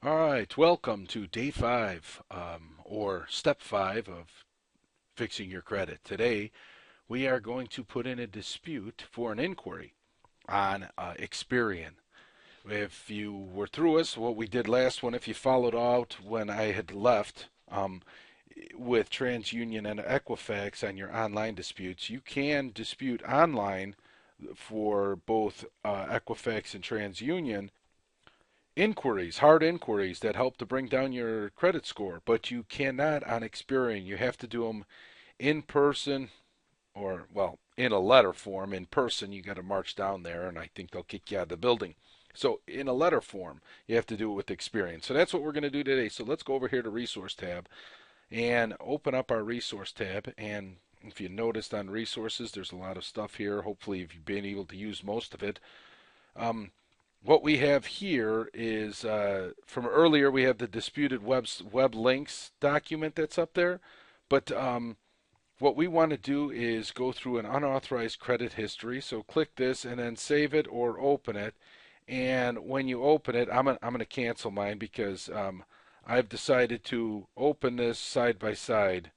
All right, welcome to day five, or step five of fixing your credit. Today, we are going to put in a dispute for an inquiry on Experian. If you were through us, what we did last one, if you followed out when I had left with TransUnion and Equifax on your online disputes, you can dispute online for both Equifax and TransUnion inquiries, hard inquiries that help to bring down your credit score, but you cannot on Experian. You have to do them in person or, well, in a letter form. In person, you got to march down there, and I think they'll kick you out of the building. So in a letter form, you have to do it with Experian. So that's what we're going to do today. So let's go over here to Resource tab and open up our Resource tab. And if you noticed on Resources, there's a lot of stuff here. Hopefully, if you've been able to use most of it. Um, what we have here is from earlier. We have the disputed web links document that's up there, but what we want to do is go through an unauthorized credit history. So click this and then save it or open it. And when you open it, I'm going to cancel mine because I've decided to open this side by side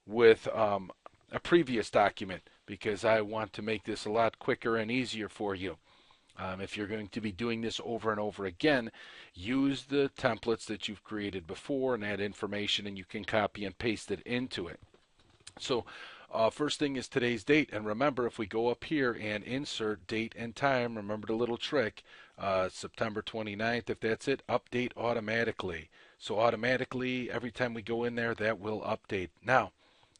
with a previous document because I want to make this a lot quicker and easier for you. If you're going to be doing this over and over again, use the templates that you've created before and add information, and you can copy and paste it into it. So first thing is today's date. And remember, if we go up here and insert date and time, remember the little trick, September 29th, if that's it, update automatically. So automatically, every time we go in there, that will update. Now,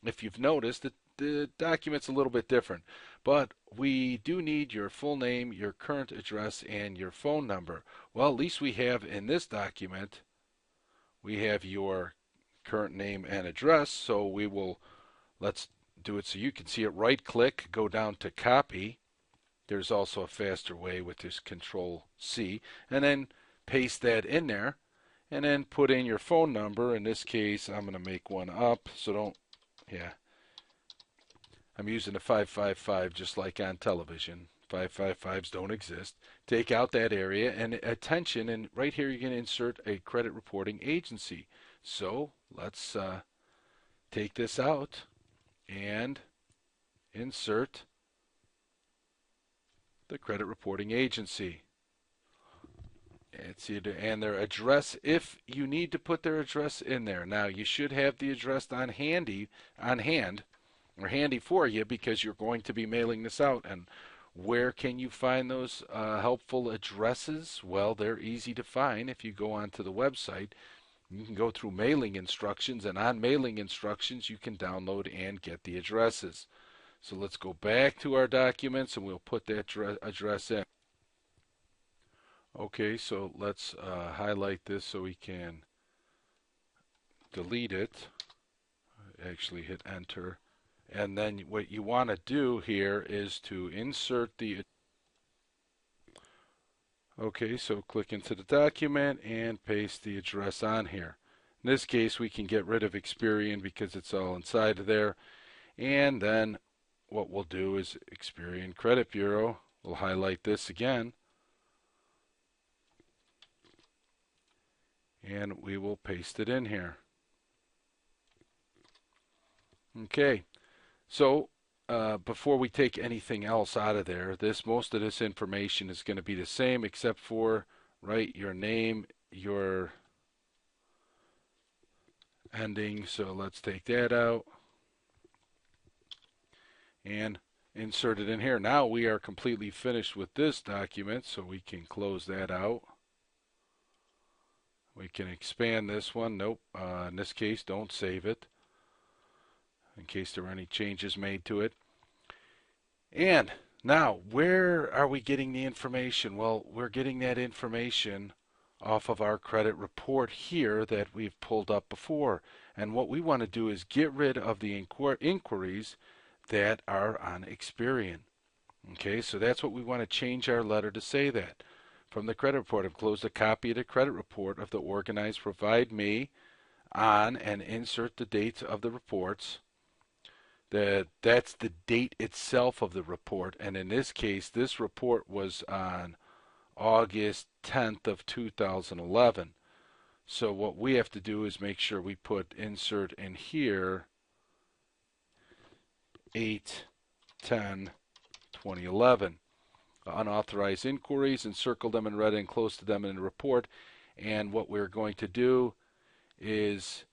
if you've noticed, the document's a little bit different, but we do need your full name, your current address, and your phone number. Well, at least we have in this document, we have your current name and address, so let's do it so you can see it. Right click, go down to copy. There's also a faster way with this Control C, and then paste that in there, and then put in your phone number. In this case, I'm going to make one up, so don't, yeah. I'm using a 555 just like on television. 555s don't exist. Take out that area and attention, and right here you can insert a credit reporting agency. So let's take this out and insert the credit reporting agency. And their address, if you need to put their address in there. Now you should have the address on hand or handy for you because you're going to be mailing this out. And where can you find those helpful addresses? Well, they're easy to find. If you go onto the website, you can go through mailing instructions, and on mailing instructions you can download and get the addresses. So let's go back to our documents and we'll put that address in. Okay, so let's highlight this so we can delete it. Actually hit enter. And then what you want to do here is to insert the. Okay, so click into the document and paste the address on here. In this case, we can get rid of Experian because it's all inside of there. And then what we'll do is Experian Credit Bureau. We'll highlight this again. And we will paste it in here. Okay. So before we take anything else out of there, most of this information is going to be the same except for your name, your ending. So let's take that out and insert it in here. Now we are completely finished with this document, so we can close that out. We can expand this one. Nope. In this case, don't save it in case there were any changes made to it. And now, where are we getting the information? Well, we're getting that information off of our credit report here that we've pulled up before. And what we want to do is get rid of the inquiries that are on Experian. Okay, so that's what we want to change our letter to say that. From the credit report, enclose a copy of the credit report of the organized provide me on and insert the dates of the reports. That's the date itself of the report, and in this case, this report was on August 10th of 2011. So what we have to do is make sure we put insert in here 8/10/2011. Unauthorized inquiries, and circle them in red and close to them in the report. And what we're going to do is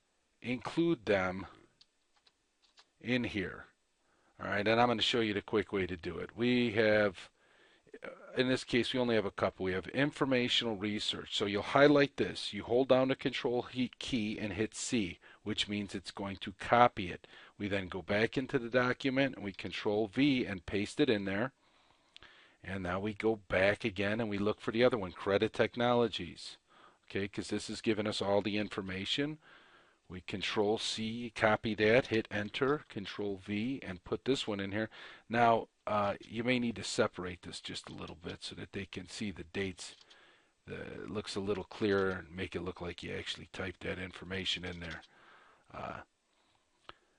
include them in here. All right, and I'm going to show you the quick way to do it. We have, in this case, we only have a couple. We have informational research. So you'll highlight this. You hold down the control key and hit C, which means it's going to copy it. We then go back into the document and we control V and paste it in there. And now we go back again and we look for the other one, Credit Technologies. Okay, because this is giving us all the information. We control C, copy that, hit enter, control V, and put this one in here. Now, you may need to separate this just a little bit so that they can see the dates. It looks a little clearer and make it look like you actually typed that information in there.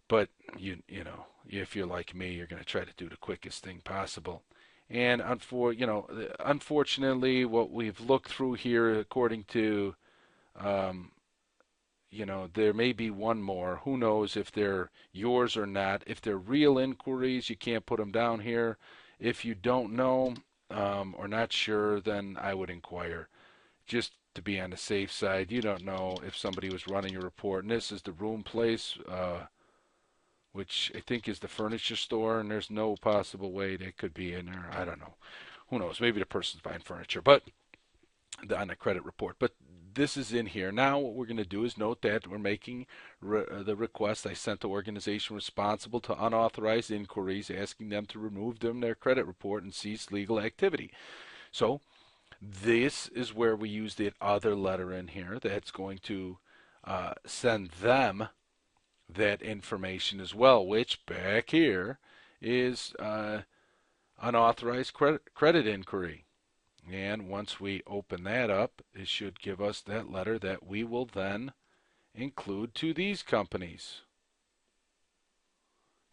But you know, if you're like me, you're going to try to do the quickest thing possible. And unfortunately, what we've looked through here, according to, there may be one more. Who knows if they're yours or not? If they're real inquiries, you can't put them down here. If you don't know or not sure, then I would inquire, just to be on the safe side. You don't know if somebody was running your report. And this is the Room Place, which I think is the furniture store, and there's no possible way they could be in there. I don't know. Who knows? Maybe the person's buying furniture, but on the credit report. But this is in here. Now what we're going to do is note that we're making the request. I sent the organization responsible to unauthorized inquiries, asking them to remove them their credit report and cease legal activity. So this is where we use the other letter in here that's going to send them that information as well, which back here is unauthorized credit inquiry. And once we open that up, it should give us that letter that we will then include to these companies.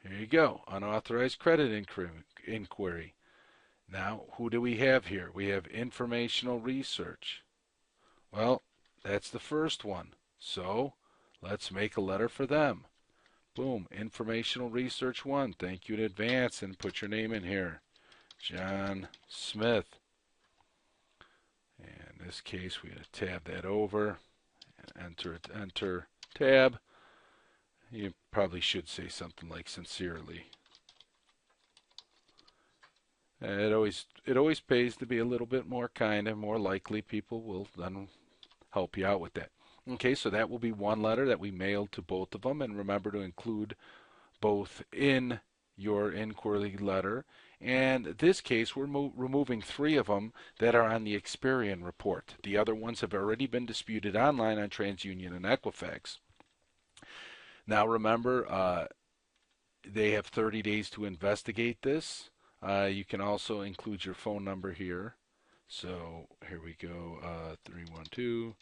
Here you go, unauthorized credit inquiry. Now, who do we have here? We have informational research. Well, that's the first one. So let's make a letter for them. Boom, informational research 1. Thank you in advance, and put your name in here. John Smith. And in this case, we're going to tab that over and enter tab. You probably should say something like sincerely. It always pays to be a little bit more kind, and more likely people will then help you out with that. Okay, so that will be one letter that we mailed to both of them, and remember to include both in your inquiry letter. And in this case, we're removing 3 of them that are on the Experian report. The other ones have already been disputed online on TransUnion and Equifax. Now remember, they have 30 days to investigate this. You can also include your phone number here. So here we go, 312.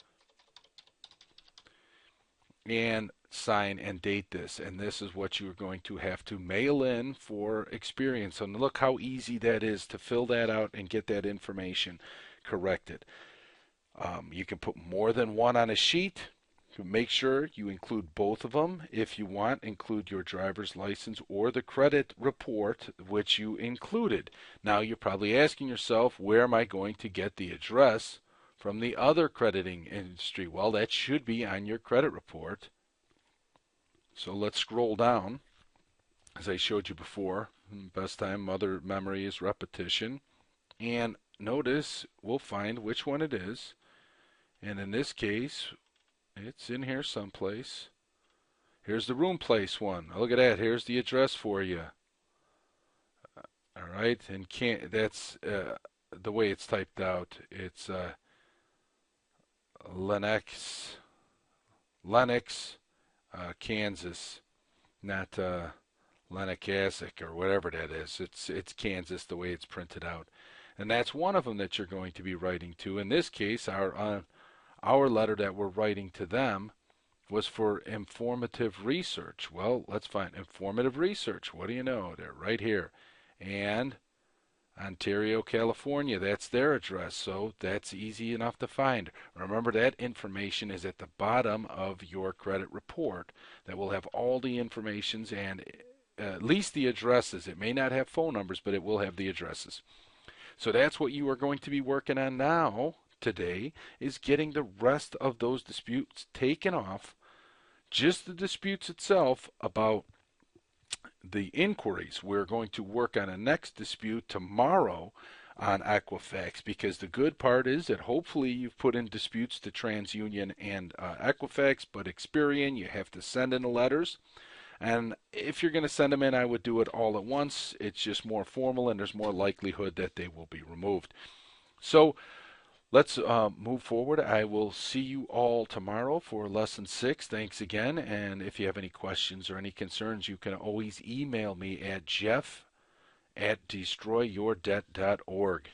And sign and date this, and this is what you're going to have to mail in for Experian. So look how easy that is to fill that out and get that information corrected. You can put more than one on a sheet. Make sure you include both of them. If you want, include your driver's license or the credit report which you included. Now you're probably asking yourself, where am I going to get the address from the other crediting industry? Well, that should be on your credit report. So let's scroll down. As I showed you before, best time mother memory is repetition. And notice we'll find which one it is. And in this case, it's in here someplace. Here's the Room Place one. Look at that. Here's the address for you. All right, and that's the way it's typed out. It's Lenox, Kansas, not Lennoxassic or whatever that is. It's Kansas the way it's printed out, and that's one of them that you're going to be writing to. In this case, our letter that we're writing to them was for informative research. Well, let's find informative research. What do you know? They're right here, and Ontario, California, that's their address, so that's easy enough to find. Remember, that information is at the bottom of your credit report. That will have all the informations and at least the addresses. It may not have phone numbers, but it will have the addresses. So that's what you are going to be working on now today, is getting the rest of those disputes taken off. Just the disputes itself about the inquiries. We're going to work on a next dispute tomorrow on Equifax, because the good part is that hopefully you've put in disputes to TransUnion and Equifax, but Experian, you have to send in the letters. And if you're going to send them in, I would do it all at once. It's just more formal, and there's more likelihood that they will be removed. So let's move forward. I will see you all tomorrow for Lesson 6. Thanks again. And if you have any questions or any concerns, you can always email me at jeff@destroyyourdebt.org.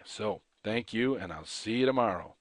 So thank you, and I'll see you tomorrow.